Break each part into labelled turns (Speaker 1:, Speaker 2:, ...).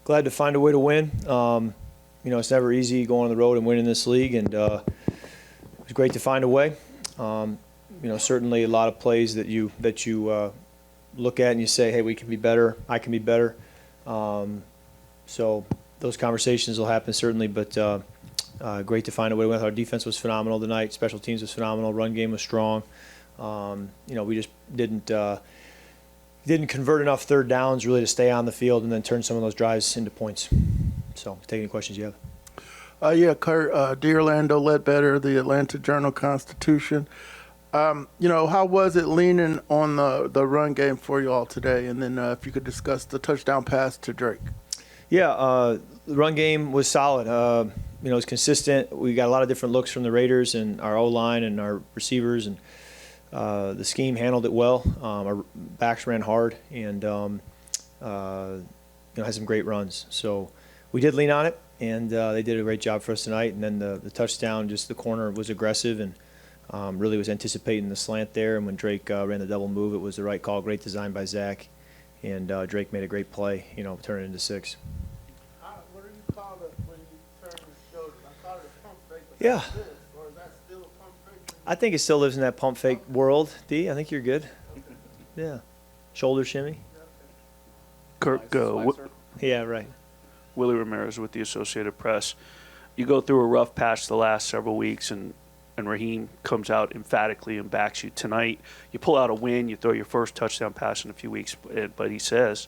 Speaker 1: Glad to find a way to win. It's never easy going on the road and winning this league, and it was great to find a way. Certainly a lot of plays that you look at and you say, hey, we can be better, I can be better. So those conversations will happen certainly, but great to find a way to win. Our defense was phenomenal tonight. Special teams was phenomenal. Run game was strong. We just didn't convert enough third downs really to stay on the field and then turn some of those drives into points. So take any questions you have.
Speaker 2: Kurt, Dear Orlando Ledbetter, the Atlanta Journal-Constitution. How was it leaning on the run game for you all today? And then if you could discuss the touchdown pass to Drake.
Speaker 1: Yeah, the run game was solid. It was consistent. We got a lot of different looks from the Raiders and our O-line and our receivers, and the scheme handled it well. Our backs ran hard and had some great runs. So we did lean on it, and they did a great job for us tonight. And then the touchdown, just the corner was aggressive and really was anticipating the slant there. And when Drake ran the double move, it was the right call. Great design by Zach, and Drake made a great play. Turn it into 6.
Speaker 2: What do you call it when you turn your shoulder? I thought it was pump fake, but
Speaker 1: Yeah.
Speaker 2: that's this, or is that still a pump fake?
Speaker 1: I think it still lives in that pump fake world. D, I think you're good. Yeah. Shoulder shimmy.
Speaker 3: Kirk,
Speaker 1: Yeah, right.
Speaker 3: Willie Ramirez with the Associated Press. You go through a rough patch the last several weeks, and Raheem comes out emphatically and backs you tonight. You pull out a win. You throw your first touchdown pass in a few weeks, but he says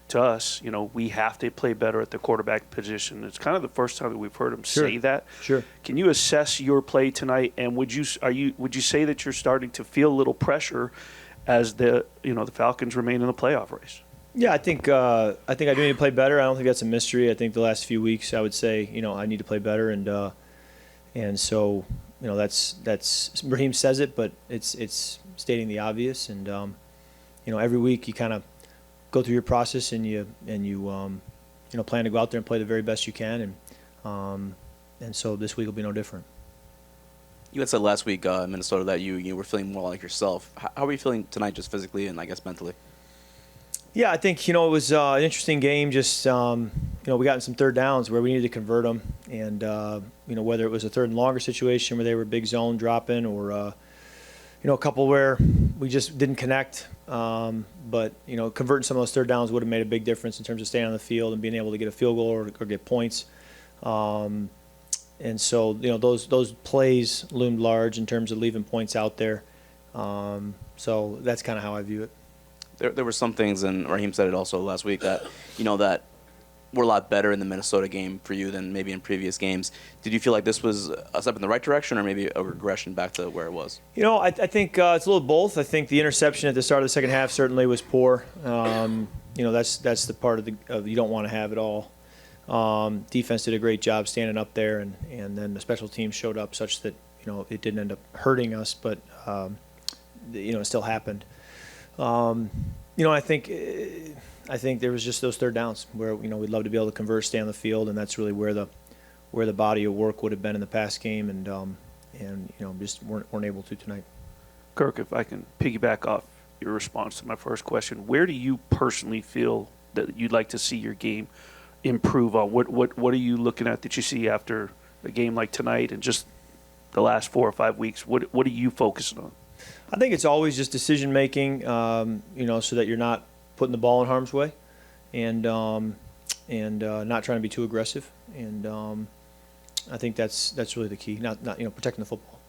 Speaker 3: to us, we have to play better at the quarterback position. It's kind of the first time that we've heard him say that.
Speaker 1: Sure.
Speaker 3: Can you assess your play tonight, and would you say that you're starting to feel a little pressure as the Falcons remain in the playoff race?
Speaker 1: Yeah, I think I do need to play better. I don't think that's a mystery. I think the last few weeks, I would say, I need to play better, and so that's Raheem says it, but it's stating the obvious. And every week you kind of go through your process and you plan to go out there and play the very best you can, and so this week will be no different.
Speaker 4: You had said last week in Minnesota that you were feeling more like yourself. How are you feeling tonight, just physically and I guess mentally?
Speaker 1: Yeah, I think it was an interesting game. Just we got in some third downs where we needed to convert them, and whether it was a third and longer situation where they were big zone dropping, or a couple where we just didn't connect. But converting some of those third downs would have made a big difference in terms of staying on the field and being able to get a field goal or get points. And so those plays loomed large in terms of leaving points out there. So that's kind of how I view it.
Speaker 4: There were some things, and Raheem said it also last week, that that were a lot better in the Minnesota game for you than maybe in previous games. Did you feel like this was a step in the right direction, or maybe a regression back to where it was?
Speaker 1: I think it's a little both. I think the interception at the start of the second half certainly was poor. That's the part of you don't want to have it all. Defense did a great job standing up there, and then the special teams showed up such that it didn't end up hurting us, but it still happened. I think there was just those third downs where we'd love to be able to convert, stay on the field, and that's really where the body of work would have been in the past game, and just weren't able to tonight.
Speaker 3: Kirk, if I can piggyback off your response to my first question, where do you personally feel that you'd like to see your game improve on? What are you looking at that you see after a game like tonight and just the last 4 or 5 weeks? What are you focusing on?
Speaker 1: I think it's always just decision making, so that you're not putting the ball in harm's way, and not trying to be too aggressive. And I think that's really the key. Not protecting the football.